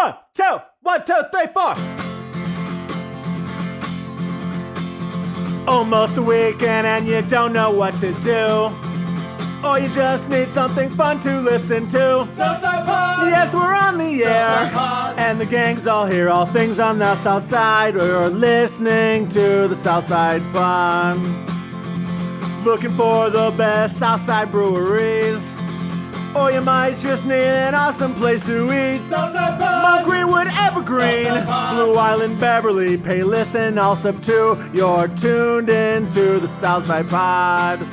1, 2, 1, 2, 3, 4. Almost a weekend and you don't know what to do. Or you just need something fun to listen to. Southside Pod! Yes, we're on the air. And the gang's all here, all things on the South Side. You're listening to the Southside Pod. Looking for the best Southside breweries. Or you might just need an awesome place to eat. Southside Pod! Mount Greenwood, Evergreen, Blue Island, Beverly, Payless, and Allsup too. You're tuned into the Southside Pod.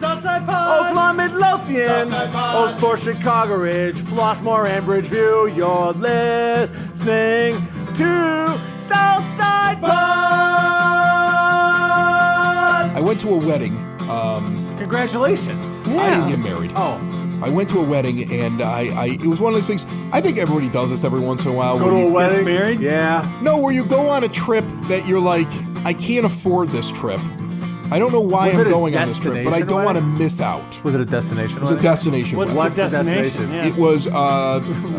Southside Pod! Oakland, Midlothian, Southside Pod! Oak Forest, Chicago Ridge, Flossmoor, and Bridgeview. You're listening to Southside Pod. I went to a wedding. Congratulations. I didn't get married. Oh. I went to a wedding, and it was one of those things. I think everybody does this every once in a while. Go to a wedding? Gets married? Yeah. No, where you go on a trip that you're like, I can't afford this trip. I don't know why Was I'm it a going on this trip, but I destination don't want to wedding? miss out. Was it a destination? It was a destination What's wedding. the destination? destination? It was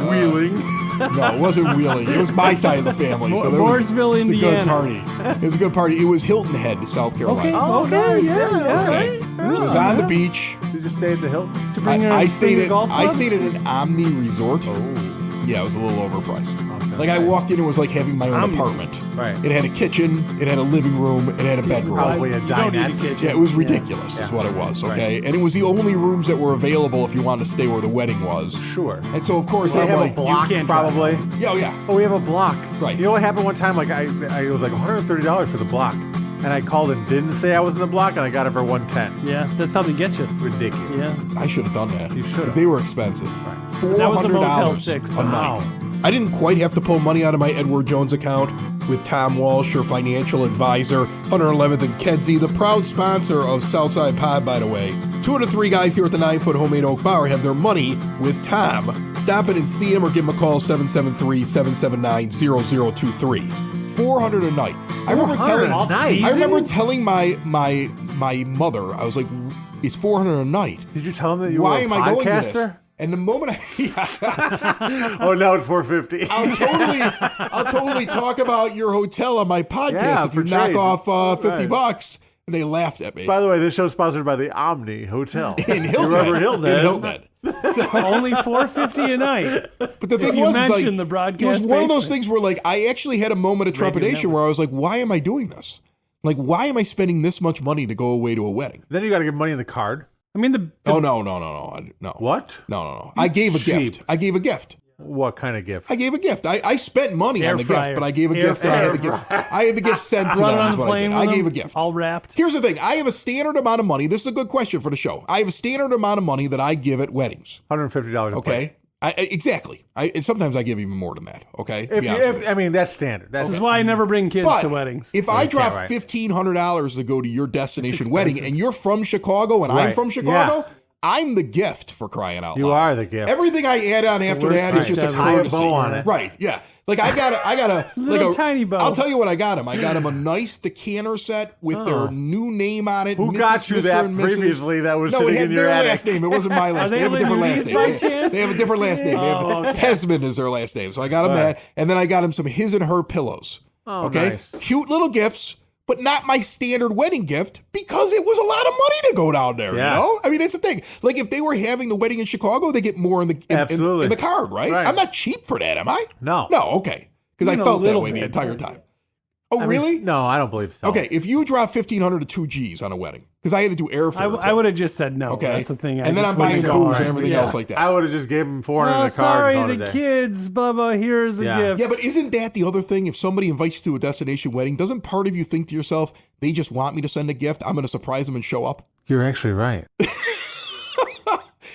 Wheeling. No, it wasn't Wheeling. It was my side of the family. So there was, Mooresville, it was a good Indiana. party. It was a good party. It was Hilton Head, South Carolina. Okay, yeah. Okay. So it was on the beach. Did you stay at the Hilton? I stayed at golf clubs? an Omni resort. Oh. Yeah, it was a little overpriced. Okay. Like I walked in, it was like having my own apartment. Right. It had a kitchen, it had a living room, it had a bedroom. Probably a You don't need a dinette. kitchen. Yeah, it was ridiculous, is Yeah. what it was. Right. Okay, and it was the only rooms that were available if you wanted to stay where the wedding was. Sure. And so, of course, They I'm have like, a block, you can't probably. yeah, oh, yeah. Oh, we have a block. Right. You know what happened one time? Like I it was like $130 for the block, and I called and didn't say I was in the block, and I got it for $110. Yeah, that's how they get you. Ridiculous. Yeah. I should have done that. You should have. Because they were expensive. Right. That was the Motel $400 6. a night. I didn't quite have to pull money out of my Edward Jones account with Tom Walsh, your financial advisor, 111th and Kedzie, the proud sponsor of Southside Pod, by the way. 2 out of 3 guys here at the 9-Foot Homemade Oak Bar have their money with Tom. Stop in and see him or give him a call, 773-779-0023. $400 a night. I remember telling Off Nice. season? I remember telling my mother, I was like, it's $400 a night. Did you tell him that you Why were a am I going to this? podcaster? And the moment Oh, now it's $450. I'll totally talk about your hotel on my podcast Yeah, if you for knock trade. off $50. Right. And they laughed at me. By the way, this show's sponsored by the Omni Hotel In Hilton You remember Head. Hilton In Head? Hilton Head. Only $450 a night. But the thing you was, is mention like, the broadcast it was one of those basement. things where like I actually had a moment of trepidation where I was like, why am I doing this? Like, why am I spending this much money to go away to a wedding? Then you got to give money in the card. I mean, the Oh, no. No. What? No. I gave a Cheap. gift. I gave a gift. What kind of gift? I gave a gift. I spent money Air on the fryer. gift, but I gave a Air gift that I had to fryer. give. I had the gift sent to run them on is a what I plane did. with I gave a them, gift. all wrapped. Here's the thing. I have a standard amount of money. This is a good question for the show. I have a standard amount of money that I give at weddings. $150 a plate. Okay? Exactly. And sometimes I give even more than that. Okay? To If be you, honest with if, you. I mean, that's standard. That's This is why I never bring kids But to weddings. if I drop right. $1,500 to go to your destination It's wedding expensive. and you're from Chicago and I'm Right. from Chicago, Yeah. I'm the gift for crying out You loud. are the gift. Everything I add on after worst that is gift just a ever. Tie a courtesy. bow on it. Right, yeah. Like I got a Little like a tiny bow. I'll tell you what I got him. I got him a nice decanter set with their new name on it. Who Mrs. got you Mr. that and Mrs. previously that was No, sitting it had in your their attic? last name. It wasn't my last they name. They have a different last Louise name. by chance? They have a different last name. They have Oh, okay. Tesman is their last name. So I got him Right. that, and then I got him some his and her pillows. Oh, Okay, nice. cute little gifts. But not my standard wedding gift because it was a lot of money to go down there. Yeah. You know, I mean, it's the thing. Like if they were having the wedding in Chicago, they get more in the Absolutely. in the card, right? Right. I'm not cheap for that, am I? No. No, okay. Because I Even a felt that little way the bit. entire time. Oh, I mean, really? No, I don't believe so. Okay, if you drop 1,500 to 2 G's on a wedding, because I had to do airfare. I would have just said no. Okay, That's the thing. and then I'm buying wouldn't booze go. and everything Yeah. else like that. I would have just gave him 400 in Oh, the card. sorry, and called it the a day. kids, Bubba. Here's a Yeah. gift. Yeah, but isn't that the other thing? If somebody invites you to a destination wedding, doesn't part of you think to yourself, they just want me to send a gift? I'm going to surprise them and show up? You're actually right.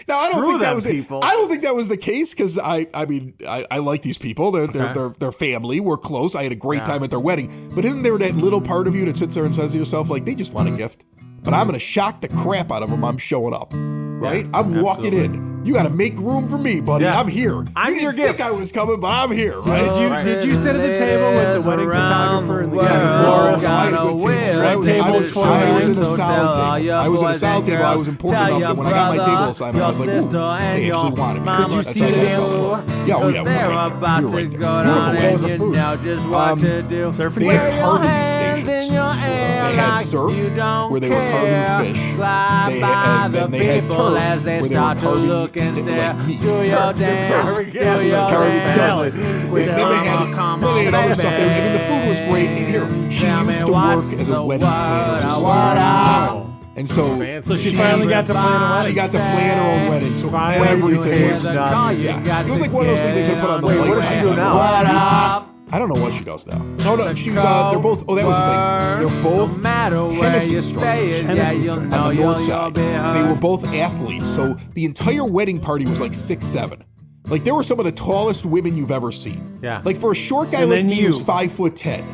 Now I don't Screw think that them was people. I don't think that was the case because I mean I like these people. They're family. We're close. I had a great time at their wedding. But isn't there that little part of you that sits there and says to yourself like they just want a gift? But I'm going to shock the crap out of them. I'm showing up, right? I'm walking in You got to make room for me, buddy. Yeah. I'm here. I'm you your didn't think gift. I was coming, but I'm here, right? Did you sit at the table with the wedding photographer and the guy world. before? I had a good table. Red table I was 29, in a so solid tell all table. your I was in a boys solid and table. I girls, was important tell enough your that when I got my brother, table assignment, I was like, your ooh, sister and they your actually wanted me. mama. Could you That's see how I the got dance felt. floor? Yeah, oh yeah. Cause they're we were about right to there. go Beautiful down place. and you know just what to do. Surfing They Wear had your carving hands stations. in your hair They had like surf, you don't where they were care. carving fish. Fly They by had- and the then they had people turf, as they where they were start to carving look and like stare. meat. Do your dance, do your Carving dance. salad. And then they had, Come then they had on, other stuff there. I baby. mean, the food was great. And here, she Tell me used to what's work as the a wedding planner. word, So- what up? And so, So she finally got to plan a she wedding. got to plan her own wedding. So When you everything hear was the done. call, you Yeah. got It was to like one of those things they get could put on the Wait, lights. what does she do now? What up? I don't know what she does now. No, she's they're both. Oh, that was the thing. They're both No matter where tennis you instructors. say it, yeah, Tennis you'll instructors know on the north you'll side. be heard. They were both athletes, so the entire wedding party was like 6'7". Like they were some of the tallest women you've ever seen. Yeah. Like for a short guy And like then me you. who's 5'10".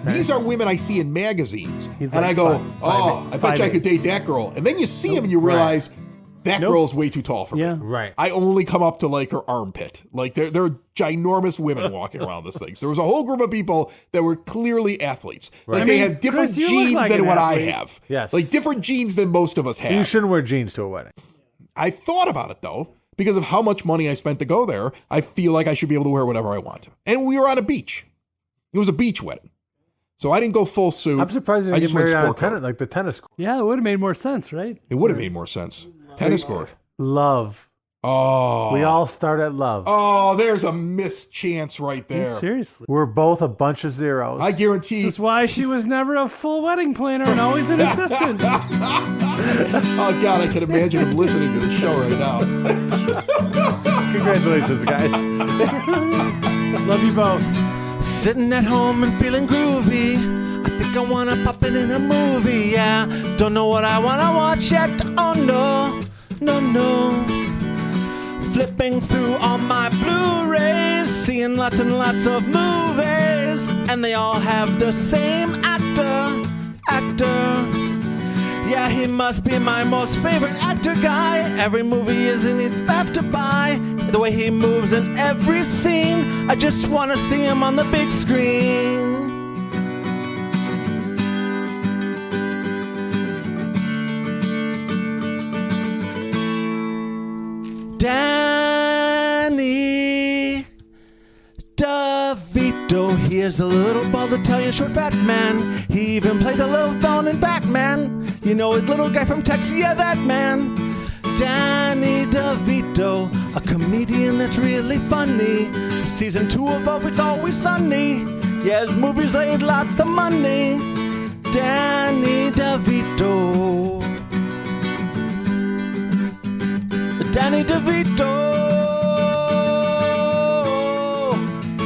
These are women I see in magazines, He's and like I go, five- I bet you I could date that girl. And then you see him and you realize that Nope. girl's way too tall for me. Yeah. Right. I only come up to like her armpit. Like they're ginormous women walking around this thing. So there was a whole group of people that were clearly athletes. Like I they mean, have different Chris, you look genes like than an what athlete. I have. Yes. Like different genes than most of us You have. shouldn't wear jeans to a wedding. I thought about it though, because of how much money I spent to go there. I feel like I should be able to wear whatever I want to. And we were on a beach. It was a beach wedding. So I didn't go full suit. I'm surprised you I didn't just get went married on a sport coat. tennis, like the tennis court. Yeah, it would have made more sense, right? It would have made more sense. Tennis court. Love. Oh. We all start at love. Oh, there's a missed chance right there. Seriously. We're both a bunch of zeros. I guarantee. This is why she was never a full wedding planner and always an assistant. Oh God, I can imagine him listening to the show right now. Congratulations, guys. Love you both. Sitting at home and feeling groovy. I think I wanna pop it in a movie, yeah. Don't know what I wanna watch yet. Oh no, no. Flipping through all my Blu-rays, seeing lots and lots of movies, and they all have the same actor. Yeah, he must be my most favorite actor guy. Every movie is in its left to buy. The way he moves in every scene, I just want to see him on the big screen. Danny DeVito, he is a little bald Italian short fat man. He even played the little villain in Batman. You know, a little guy from Texas, yeah, that man. Danny DeVito, a comedian that's really funny. Season 2 of It's Always Sunny. Yeah, his movies made lots of money. Danny DeVito. Danny DeVito.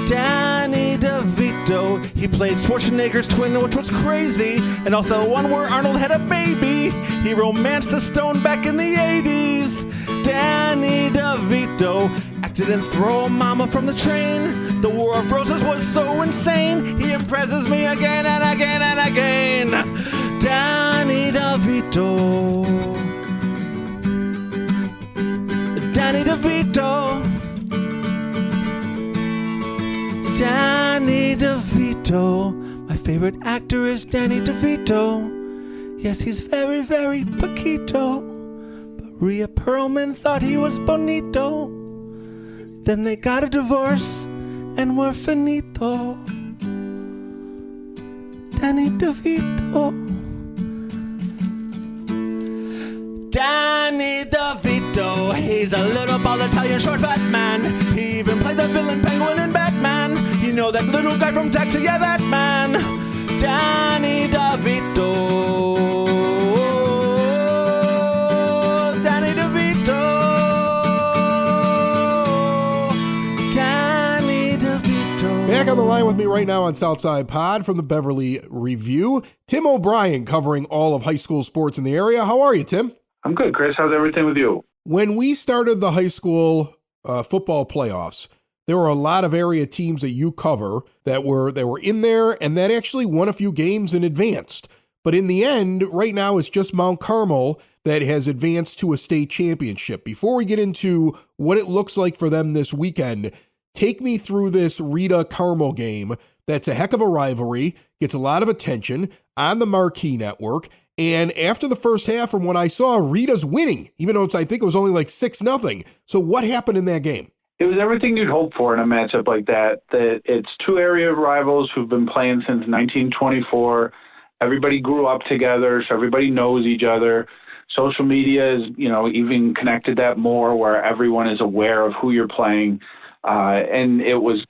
Danny DeVito. He played Schwarzenegger's twin, which was crazy, and also one where Arnold had a baby. He romanced the stone back in the 80s. Danny DeVito acted in Throw a Mama from the Train. The War of Roses was so insane. He impresses me again and again and again. Danny DeVito. Danny DeVito. Danny DeVito. My favorite actor is Danny DeVito. Yes, he's very, very Paquito. But Rhea Perlman thought he was bonito. Then they got a divorce and were finito. Danny DeVito. Danny DeVito, he's a little bald Italian short fat man. He even played the villain Penguin in Batman. You know that little guy from Texas, yeah, that man. Danny DeVito. Danny DeVito. Danny DeVito. Back on the line with me right now on Southside Pod from the Beverly Review, Tim O'Brien covering all of high school sports in the area. How are you, Tim? I'm good, Chris. How's everything with you? When we started the high school football playoffs, there were a lot of area teams that you cover that were in there and that actually won a few games and advanced. But in the end, right now, it's just Mount Carmel that has advanced to a state championship. Before we get into what it looks like for them this weekend, take me through this Rita-Carmel game. That's a heck of a rivalry, gets a lot of attention on the Marquee Network. And after the first half, from what I saw, Rita's winning, even though I think it was only like 6-0. So what happened in that game? It was everything you'd hope for in a matchup like that. That it's two area rivals who've been playing since 1924. Everybody grew up together, so everybody knows each other. Social media is, even connected that more, where everyone is aware of who you're playing. And it was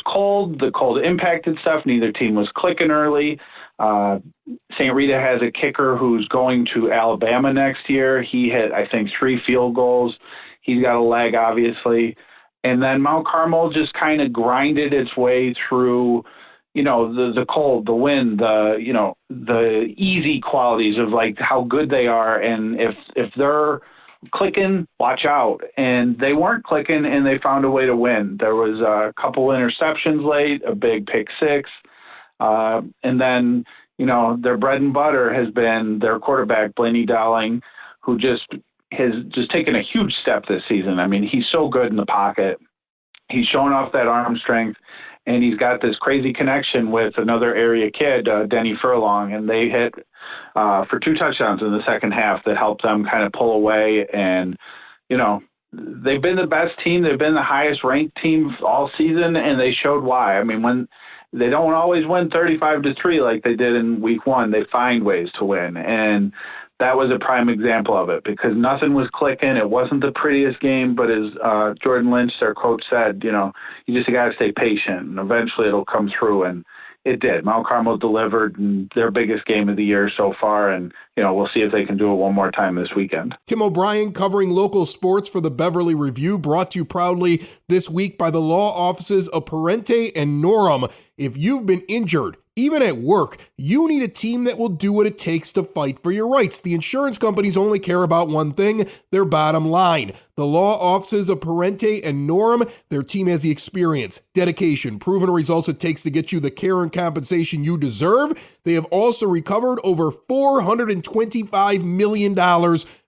cold. The cold impacted stuff. Neither team was clicking early. St. Rita has a kicker who's going to Alabama next year. He hit, I think, 3 field goals. He's got a leg, obviously. And then Mount Carmel just kind of grinded its way through, the cold, the wind, the easy qualities of like how good they are. And if they're clicking, watch out. And they weren't clicking, and they found a way to win. There was a couple interceptions late, a big pick six. And then, their bread and butter has been their quarterback, Blaney Dowling, who has just taken a huge step this season. I mean, he's so good in the pocket. He's showing off that arm strength, and he's got this crazy connection with another area kid, Denny Furlong, and they hit for 2 touchdowns in the second half that helped them kind of pull away. And, they've been the best team. They've been the highest ranked team all season, and they showed why. I mean, when they don't always win 35-3 like they did in week 1, they find ways to win. And that was a prime example of it, because nothing was clicking. It wasn't the prettiest game, but as Jordan Lynch, their coach, said, you just got to stay patient, and eventually it'll come through. And it did. Mount Carmel delivered in their biggest game of the year so far, and we'll see if they can do it one more time this weekend. Tim O'Brien covering local sports for the Breverly Review, brought to you proudly this week by the law offices of Parente and Norham. If you've been injured, even at work, you need a team that will do what it takes to fight for your rights. The insurance companies only care about one thing, their bottom line. The law offices of Parente and Norham, their team has the experience, dedication, proven results it takes to get you the care and compensation you deserve. They have also recovered over $425 million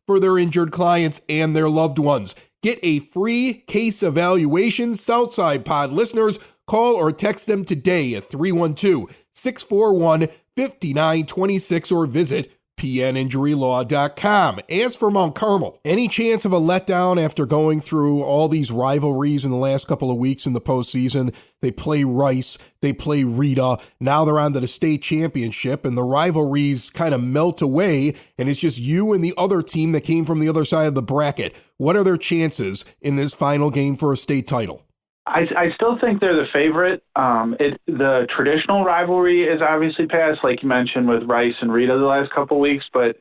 for their injured clients and their loved ones. Get a free case evaluation. Southside Pod listeners, call or text them today at 312-641-5926 or visit pninjurylaw.com. As for Mount Carmel, any chance of a letdown after going through all these rivalries in the last couple of weeks in the postseason? They play Rice, they play Rita, now they're on to the state championship, and the rivalries kind of melt away, and it's just you and the other team that came from the other side of the bracket. What are their chances in this final game for a state title? I still think they're the favorite. The traditional rivalry is obviously past, like you mentioned, with Rice and Rita the last couple of weeks, but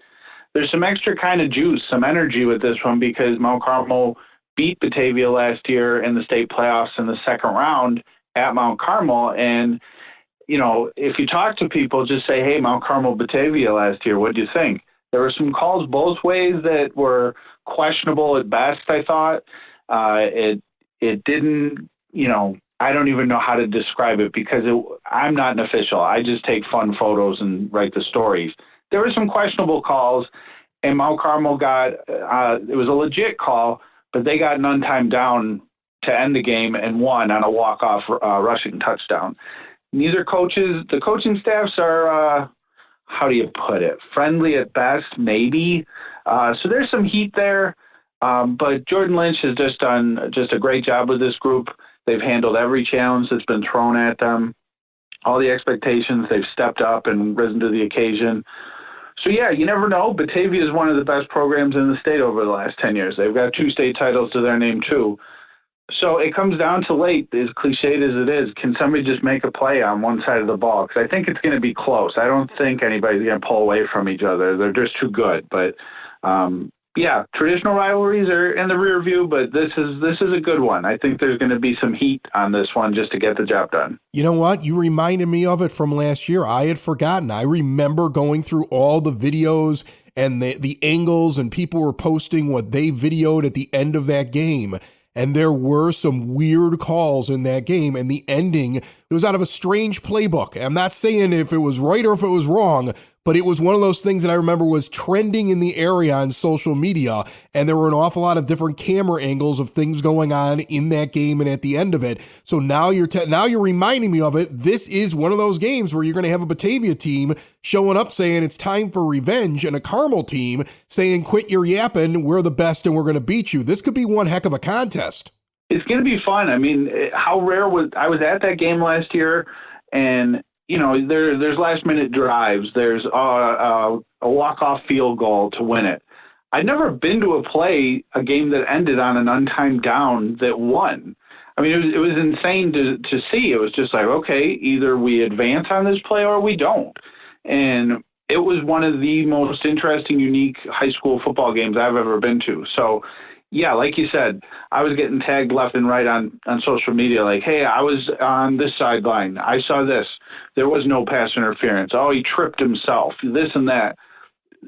there's some extra kind of juice, some energy with this one, because Mount Carmel beat Batavia last year in the state playoffs in the second round at Mount Carmel. And, if you talk to people, just say, hey, Mount Carmel, Batavia last year, what do you think? There were some calls both ways that were questionable at best, I thought. It didn't, I don't even know how to describe it, because I'm not an official. I just take fun photos and write the stories. There were some questionable calls, and Mount Carmel got, it was a legit call, but they got an untimed down to end the game and won on a walk-off rushing touchdown. Neither coaches, the coaching staffs are, how do you put it, friendly at best, maybe. So there's some heat there. But Jordan Lynch has just done just a great job with this group. They've handled every challenge that's been thrown at them. All the expectations, they've stepped up and risen to the occasion. So, yeah, you never know. Batavia is one of the best programs in the state over the last 10 years. They've got 2 state titles to their name, too. So it comes down to late, as cliched as it is. Can somebody just make a play on one side of the ball? Because I think it's going to be close. I don't think anybody's going to pull away from each other. They're just too good. But, yeah, traditional rivalries are in the rear view, but this is a good one. I think there's going to be some heat on this one just to get the job done. You know what? You reminded me of it from last year. I had forgotten. I remember going through all the videos and the angles, and people were posting what they videoed at the end of that game. And there were some weird calls in that game, and the ending, it was out of a strange playbook. I'm not saying if it was right or if it was wrong, but it was one of those things that I remember was trending in the area on social media, and there were an awful lot of different camera angles of things going on in that game and at the end of it. So now you're reminding me of it. This is one of those games where you're going to have a Batavia team showing up saying it's time for revenge, and a Carmel team saying, quit your yapping, we're the best and we're going to beat you. This could be one heck of a contest. It's going to be fun. I mean, how rare was I was at that game last year, and there's last minute drives. There's a walk-off field goal to win it. I'd never been to a game that ended on an untimed down that won. I mean, it was insane to see. It was just like, okay, either we advance on this play or we don't. And it was one of the most interesting, unique high school football games I've ever been to. So, yeah, like you said, I was getting tagged left and right on social media like, hey, I was on this sideline. I saw this. There was no pass interference. Oh, he tripped himself, this and that.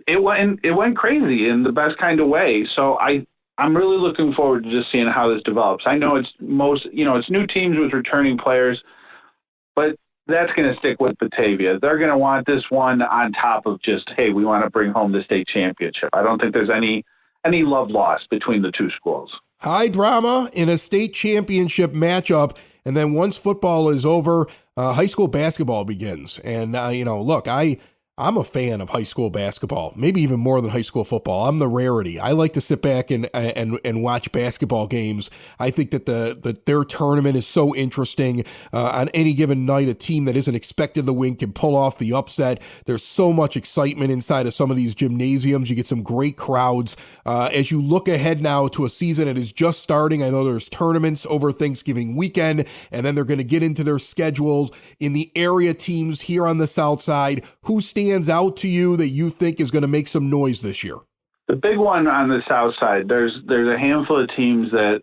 It went crazy in the best kind of way. So I'm really looking forward to just seeing how this develops. I know it's new teams with returning players, but that's going to stick with Batavia. They're going to want this one on top of just, hey, we want to bring home the state championship. I don't think there's any love lost between the two schools. High drama in a state championship matchup, and then once football is over, high school basketball begins. And, look, I'm a fan of high school basketball, maybe even more than high school football. I'm the rarity. I like to sit back and watch basketball games. I think that their tournament is so interesting. On any given night, a team that isn't expected to win can pull off the upset. There's so much excitement inside of some of these gymnasiums. You get some great crowds. As you look ahead now to a season that is just starting, I know there's tournaments over Thanksgiving weekend, and then they're going to get into their schedules. In the area teams here on the South Side, who stands out to you that you think is going to make some noise this year? The big one on the South Side, there's a handful of teams that,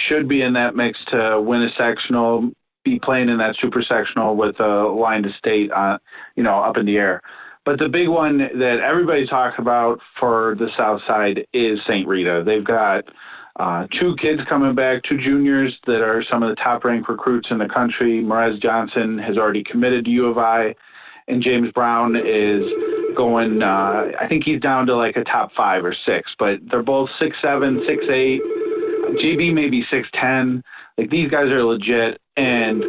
should be in that mix to win a sectional, be playing in that super sectional with a line to state, up in the air. But the big one that everybody talks about for the South Side is St. Rita. They've got two kids coming back, two juniors that are some of the top-ranked recruits in the country. Merez Johnson has already committed to U of I. And James Brown is going, I think he's down to like a top 5 or 6, but they're both 6'7", 6'8". JB may be 6'10". Like, these guys are legit. And,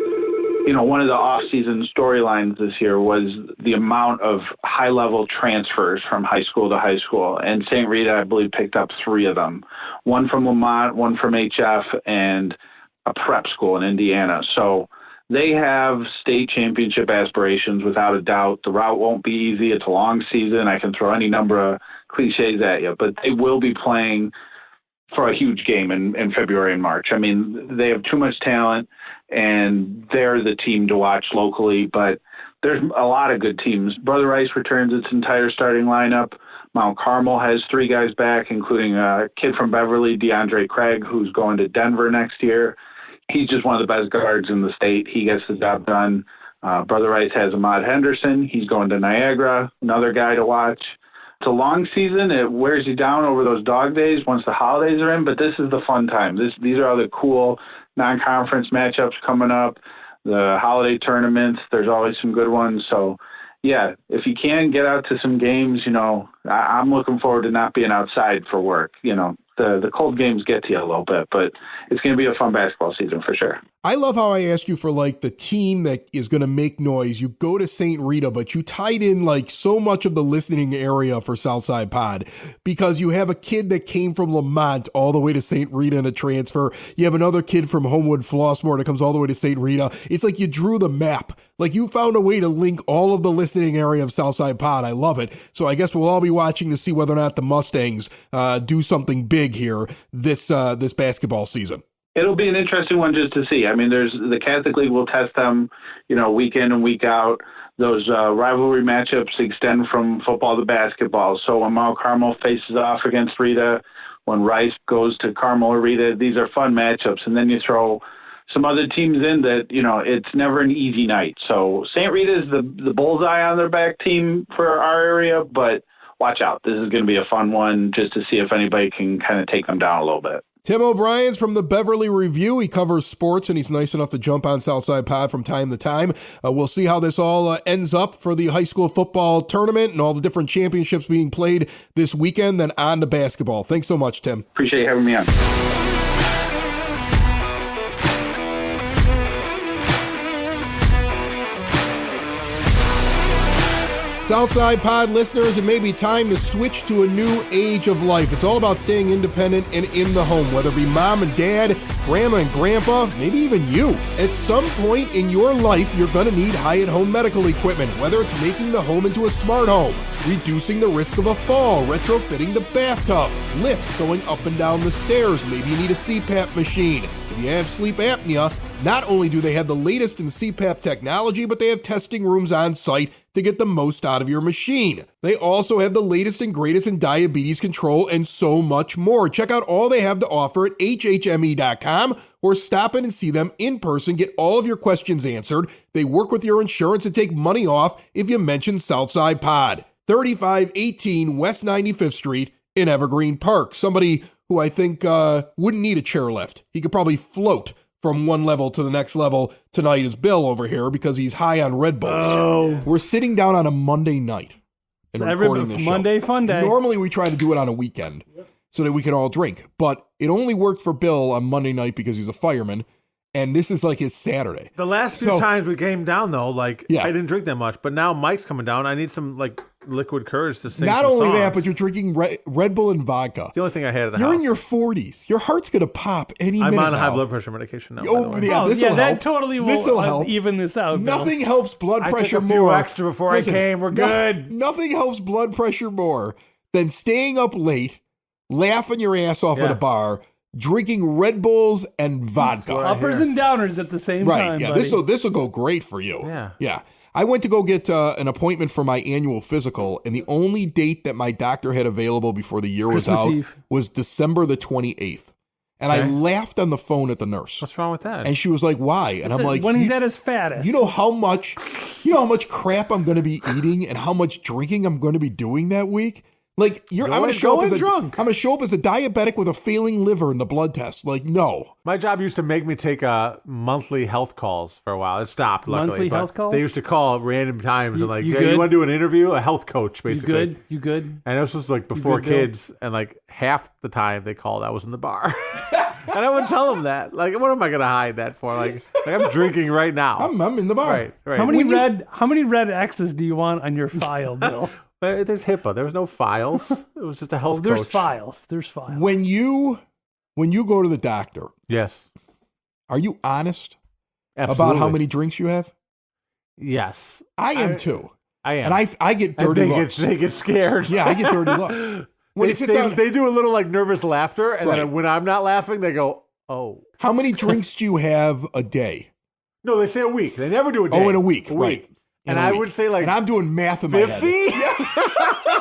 one of the off-season storylines this year was the amount of high-level transfers from high school to high school. And St. Rita, I believe, picked up 3 of them. One from Lamont, one from HF, and a prep school in Indiana. So they have state championship aspirations without a doubt. The route won't be easy. It's a long season. I can throw any number of cliches at you, but they will be playing for a huge game in February and March. I mean, they have too much talent, and they're the team to watch locally, but there's a lot of good teams. Brother Rice returns its entire starting lineup. Mount Carmel has 3 guys back, including a kid from Breverly, DeAndre Craig, who's going to Denver next year. He's just one of the best guards in the state. He gets the job done. Brother Rice has Ahmad Henderson. He's going to Niagara, another guy to watch. It's a long season. It wears you down over those dog days once the holidays are in, but this is the fun time. These are all the cool non-conference matchups coming up, the holiday tournaments. There's always some good ones. So, yeah, if you can get out to some games, I'm looking forward to not being outside for work. The cold games get to you a little bit, but it's going to be a fun basketball season for sure. I love how I asked you for the team that is going to make noise. You go to St. Rita, but you tied in so much of the listening area for Southside Pod because you have a kid that came from Lamont all the way to St. Rita in a transfer. You have another kid from Homewood Flossmoor that comes all the way to St. Rita. It's like you drew the map. You found a way to link all of the listening area of Southside Pod. I love it. So I guess we'll all be watching to see whether or not the Mustangs do something big here this basketball season. It'll be an interesting one just to see. I mean, there's the Catholic League will test them, week in and week out. Those rivalry matchups extend from football to basketball. So when Mount Carmel faces off against Rita, when Rice goes to Carmel or Rita, these are fun matchups. And then you throw some other teams in that, it's never an easy night. So St. Rita is the bullseye on their back team for our area, but watch out. This is going to be a fun one just to see if anybody can kind of take them down a little bit. Tim O'Brien's from the Breverly Review. He covers sports, and he's nice enough to jump on Southside Pod from time to time. We'll see how this all ends up for the high school football tournament and all the different championships being played this weekend, then on to basketball. Thanks so much, Tim. Appreciate you having me on. Southside Pod listeners, it may be time to switch to a new age of life. It's all about staying independent and in the home, whether it be mom and dad, grandma and grandpa, maybe even you. At some point in your life, you're going to need high-at-home medical equipment, whether it's making the home into a smart home, reducing the risk of a fall, retrofitting the bathtub, lifts going up and down the stairs. Maybe you need a CPAP machine. If you have sleep apnea, not only do they have the latest in CPAP technology, but they have testing rooms on site to get the most out of your machine. They also have the latest and greatest in diabetes control and so much more. Check out all they have to offer at hhme.com or stop in and see them in person. Get all of your questions answered. They work with your insurance and take money off if you mention Southside Pod. 3518 West 95th Street in Evergreen Park. Somebody who I think wouldn't need a chairlift. He could probably float from one level to the next level tonight is Bill over here because he's high on Red Bulls. Oh. We're sitting down on a Monday night and recording this show. Monday fun day. Normally we try to do it on a weekend so that we can all drink, but it only worked for Bill on Monday night because he's a fireman, and this is like his Saturday. The last few times we came down, though, I didn't drink that much, but now Mike's coming down. I need some liquid courage to sing. Not some only songs. that, but you're drinking Red Bull and vodka. The only thing I had at the You're house. in your 40s. Your heart's gonna pop any minute. I'm on now. high blood pressure medication now. Oh, by the way. yeah, this will help. That totally will help. even this out. Bill. Nothing helps blood I pressure took a few more. extra before I came. We're good. Nothing helps blood pressure more than staying up late, laughing your ass off at a bar, drinking Red Bulls and vodka. Uppers and downers at the same time. Right, yeah, buddy. this will go great for you. Yeah. I went to go get an appointment for my annual physical, and the only date that my doctor had available before the year was Christmas out Eve. was December the 28th. And I laughed on the phone at the nurse. What's wrong with that? And she was like, "Why?" And I'm like, when he's at his fattest. You know how much crap I'm going to be eating and how much drinking I'm going to be doing that week? Like, I'm going to show up as I'm going to show up as a diabetic with a failing liver in the blood test. Like, no. My job used to make me take monthly health calls for a while. It stopped, luckily. Monthly health calls? They used to call at random times and you hey, good? you want to do an interview? A health coach, basically. You good? And this was before good, Bill? kids, and half the time they called, I was in the bar. And I would tell them that. What am I going to hide that for? I'm drinking right now. I'm in the bar. Right. How many red X's do you want on your file, Bill? There's HIPAA. There was no files. It was just a health There's coach. files. There's files. When you go to the doctor, Yes. are you honest Absolutely. about how many drinks you have? Yes. I am too. I am. And I get dirty looks. They get scared. Yeah, I get dirty looks. When They do a little nervous laughter, and then when I'm not laughing, they go, "Oh." How many drinks do you have a day? No, they say a week. They never do a day. Oh, in a week, right. And I would say and I'm doing math in my head. 50?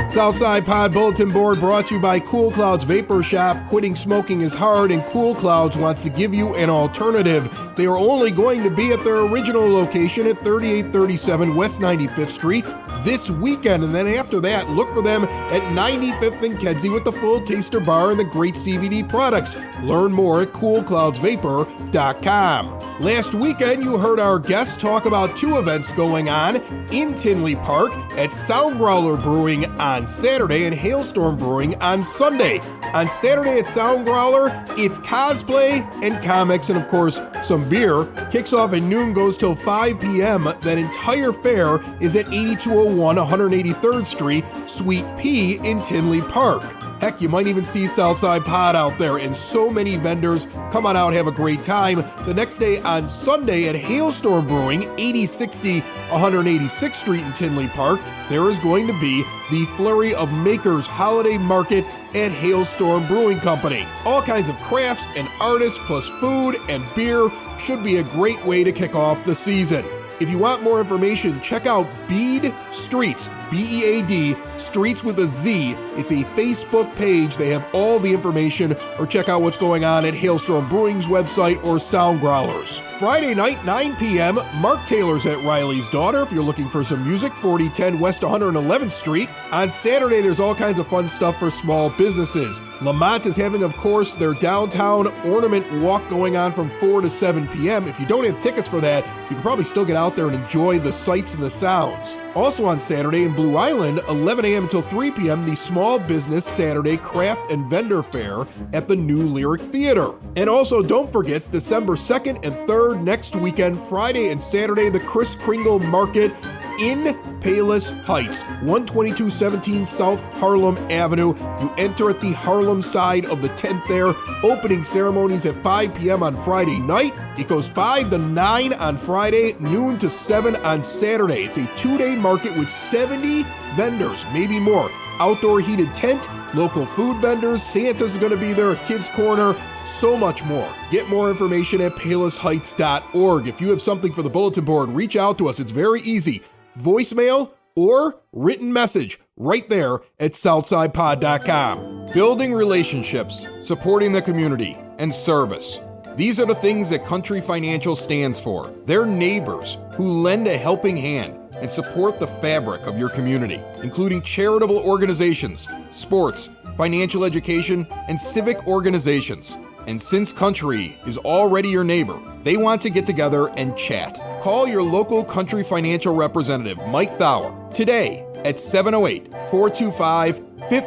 Southside Pod Bulletin Board brought to you by Cool Clouds Vapor Shop. Quitting smoking is hard, and Cool Clouds wants to give you an alternative. They are only going to be at their original location at 3837 West 95th Street this weekend, and then after that, look for them at 95th and Kedzie with the full taster bar and the great CBD products. Learn more at coolcloudsvapor.com. Last weekend, you heard our guests talk about two events going on in Tinley Park at Sound Growler Brewing on Saturday and Hailstorm Brewing on Sunday. On Saturday at Sound Growler, it's cosplay and comics and, of course, some beer. Kicks off at noon, goes till 5 p.m. That entire fair is at 8201 183rd Street, Suite P in Tinley Park. Heck, you might even see Southside Pod out there, and so many vendors. Come on out, have a great time. The next day on Sunday at Hailstorm Brewing, 8060 186th Street in Tinley Park, there is going to be the Flurry of Makers Holiday Market at Hailstorm Brewing Company. All kinds of crafts and artists plus food and beer should be a great way to kick off the season. If you want more information, check out Bead Streets, BEAD, Streets with a Z. It's a Facebook page. They have all the information, or check out what's going on at Hailstorm Brewing's website or Sound Growlers. Friday night, 9 p.m., Mark Taylor's at Riley's Daughter. If you're looking for some music, 4010 West 111th Street. On Saturday, there's all kinds of fun stuff for small businesses. Lamont is having, of course, their downtown ornament walk going on from 4 to 7 p.m. If you don't have tickets for that, you can probably still get out there and enjoy the sights and the sounds. Also on Saturday in Blue Island, 11 a.m. until 3 p.m., the Small Business Saturday Craft and Vendor Fair at the New Lyric Theater. And also, don't forget, December 2nd and 3rd, next weekend, Friday and Saturday, the Kris Kringle Market in Palos Heights, 12217 South Harlem Avenue. You enter at the Harlem side of the tent there. Opening ceremonies at 5 p.m. on Friday night. It goes 5 to 9 on Friday, noon to 7 on Saturday. It's a two-day market with 70 vendors, maybe more. Outdoor heated tent, local food vendors, Santa's going to be there, a kids corner, so much more. Get more information at palosheights.org. If you have something for the bulletin board, reach out to us. It's very easy. Voicemail or written message right there at southsidepod.com. Building relationships, supporting the community, and service. These are the things that Country Financial stands for. They're neighbors who lend a helping hand and support the fabric of your community, including charitable organizations, sports, financial education, and civic organizations. And since Country is already your neighbor, they want to get together and chat. Call your local Country Financial representative, Mike Thauer, today at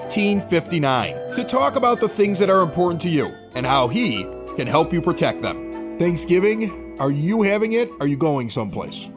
708-425-1559 to talk about the things that are important to you and how he can help you protect them. Thanksgiving, are you having it? Are you going someplace?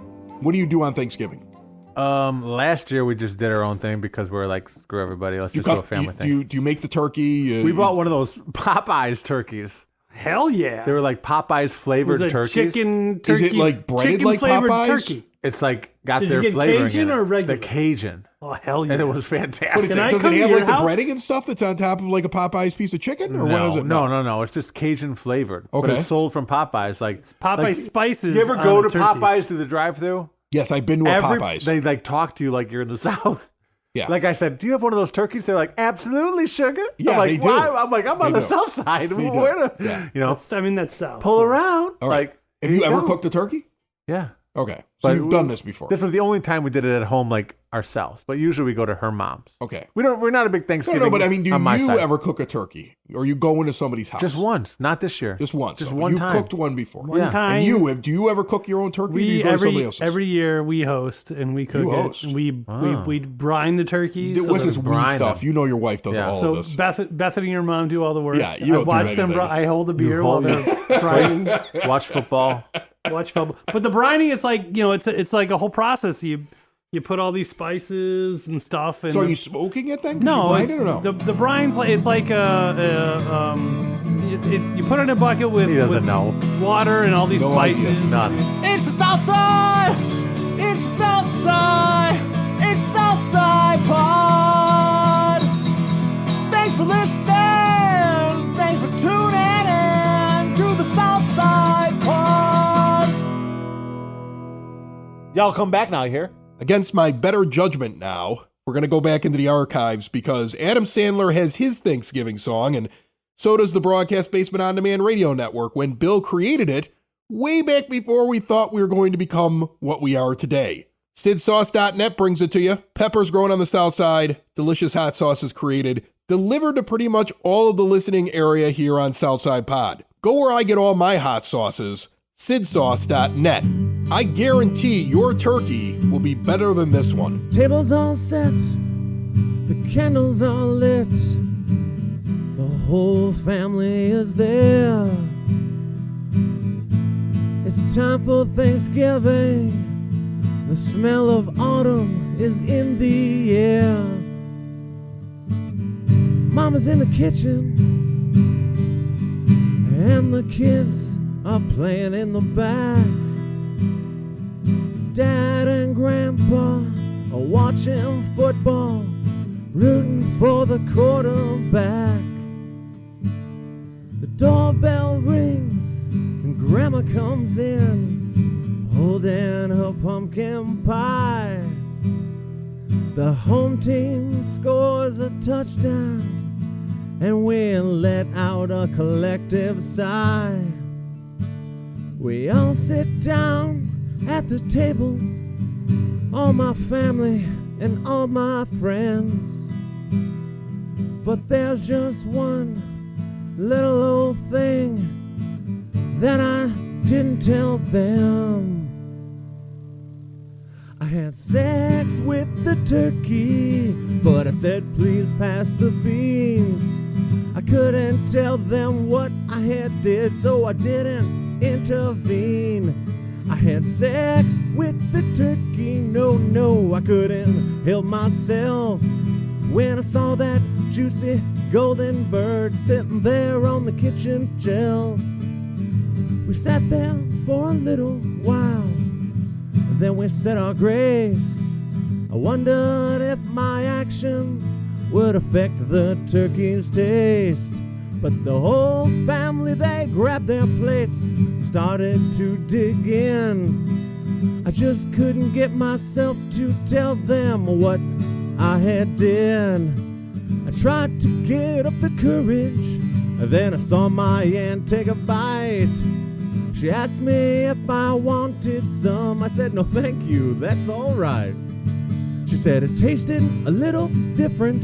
What do you do on Thanksgiving? Last year we just did our own thing because we're like, screw everybody. Let's just do a family thing. Do you make the turkey? We bought one of those Popeyes turkeys. Hell yeah. They were like Popeyes flavored turkeys. Chicken turkey. Is it like breaded like Popeyes? Turkey. It's like got Did their you get flavoring Cajun in it. or regular? The Cajun. Oh, hell yeah. And it was fantastic. But does come it to have your like the house? breading and stuff that's on top of like a Popeyes piece of chicken? Or what is it? No. It's just Cajun flavored. Okay. But it's sold from Popeyes. Like Popeye spices. You ever on go the to turkey. Popeyes through the drive-thru? Yes, I've been to a Popeyes. They like talk to you like you're in the South. Yeah. Like I said, do you have one of those turkeys? They're like, absolutely, sugar. Yeah, I'm like, they do. why? I'm like, I'm on They the do. South side. They do. Where the, Yeah. you know, That's South. pull around. All right. Like, Have you ever go. cooked a turkey? Yeah. Okay. So But you've done this before. This was the only time we did it at home, like ourselves. But usually we go to her mom's. Okay. We're not a big Thanksgiving. No, but I mean, do on my you side. ever cook a turkey? Or you go into somebody's house? Just once, not this year. Just once. Just So one you've time. cooked one before. One time. And do you ever cook your own turkey? Or do you go to somebody else's? Every year we host and we cook You it. host? And we brine the turkeys. What's this brine weed stuff? them. You know your wife does Yeah. all of So this. Bethany and your mom do all the work. Yeah, you don't I do watch them. anything. I hold the beer while hold they're brining. Watch football. Watch football. But the brining, it's like it's like a whole process. You put all these spices and stuff. And So are you smoking it then? 'Cause No, you brine it's, it or no? the brine's like you put it in a bucket with, He doesn't with know. water and all these No spices. idea. None. It's the South Side. It's the South Side. It's Southside Pod. Thanks for listening. Thanks for tuning in to the Southside Pod. Y'all come back now, you hear? Against my better judgment now, we're going to go back into the archives because Adam Sandler has his Thanksgiving song, and so does the Broadcast Basement On Demand Radio Network when Bill created it way back before we thought we were going to become what we are today. SidSauce.net brings it to you. Peppers grown on the south side, delicious hot sauces created, delivered to pretty much all of the listening area here on Southside Pod. Go where I get all my hot sauces, SidSauce.net. I guarantee your turkey will be better than this one. Tables all set, the candles are lit, the whole family is there. It's time for Thanksgiving, the smell of autumn is in the air. Mama's in the kitchen, and the kids are playing in the back. Dad and Grandpa are watching football, rooting for the quarterback. The doorbell rings and Grandma comes in, holding her pumpkin pie. The home team scores a touchdown, and we let out a collective sigh. We all sit down at the table, all my family and all my friends. But there's just one little old thing that I didn't tell them. I had sex with the turkey, but I said please pass the beans. I couldn't tell them what I had did, so I didn't intervene. I had sex with the turkey, no, I couldn't help myself when I saw that juicy golden bird sitting there on the kitchen shelf. We sat there for a little while, then we said our grace. I wondered if my actions would affect the turkey's taste. But the whole family, they grabbed their plates, started to dig in. I just couldn't get myself to tell them what I had did. I tried to get up the courage, then I saw my aunt take a bite. She asked me if I wanted some. I said, no thank you, that's all right. She said it tasted a little different.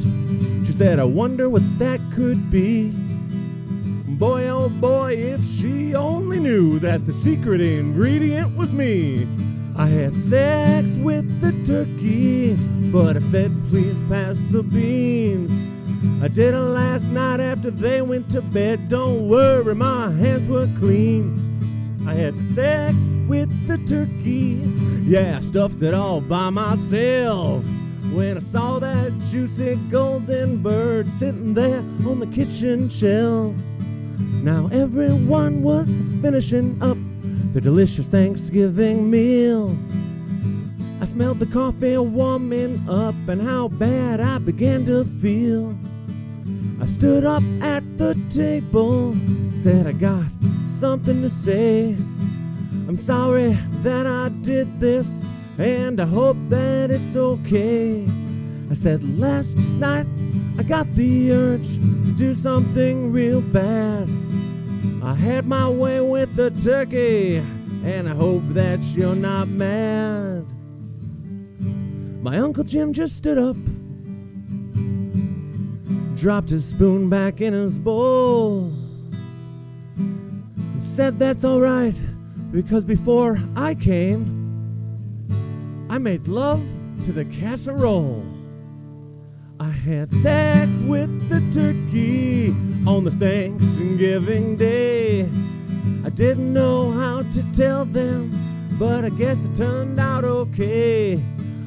She said, I wonder what that could be. Boy, oh boy, if she only knew that the secret ingredient was me. I had sex with the turkey, but I said, please pass the beans. I did it last night after they went to bed. Don't worry, my hands were clean. I had sex with the turkey, yeah, I stuffed it all by myself. When I saw that juicy golden bird sitting there on the kitchen shelf. Now everyone was finishing up the delicious Thanksgiving meal. I smelled the coffee warming up and how bad I began to feel. I stood up at the table, said I got something to say. I'm sorry that I did this, and I hope that it's okay. I said last night I got the urge to do something real bad. I had my way with the turkey, and I hope that you're not mad. My Uncle Jim just stood up, dropped his spoon back in his bowl, and said that's all right, because before I came, I made love to the casserole. I had sex with the turkey on the Thanksgiving day. I didn't know how to tell them, but I guess it turned out okay.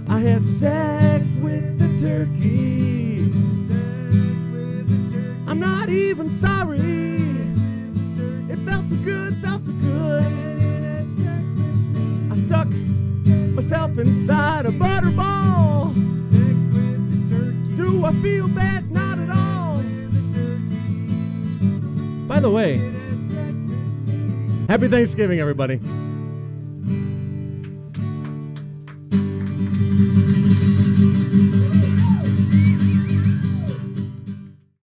I had sex with the turkey. I'm not even sorry. It felt so good, felt so good. I stuck myself inside a butterball. Do I feel bad? Not at all. By the way, happy Thanksgiving, everybody.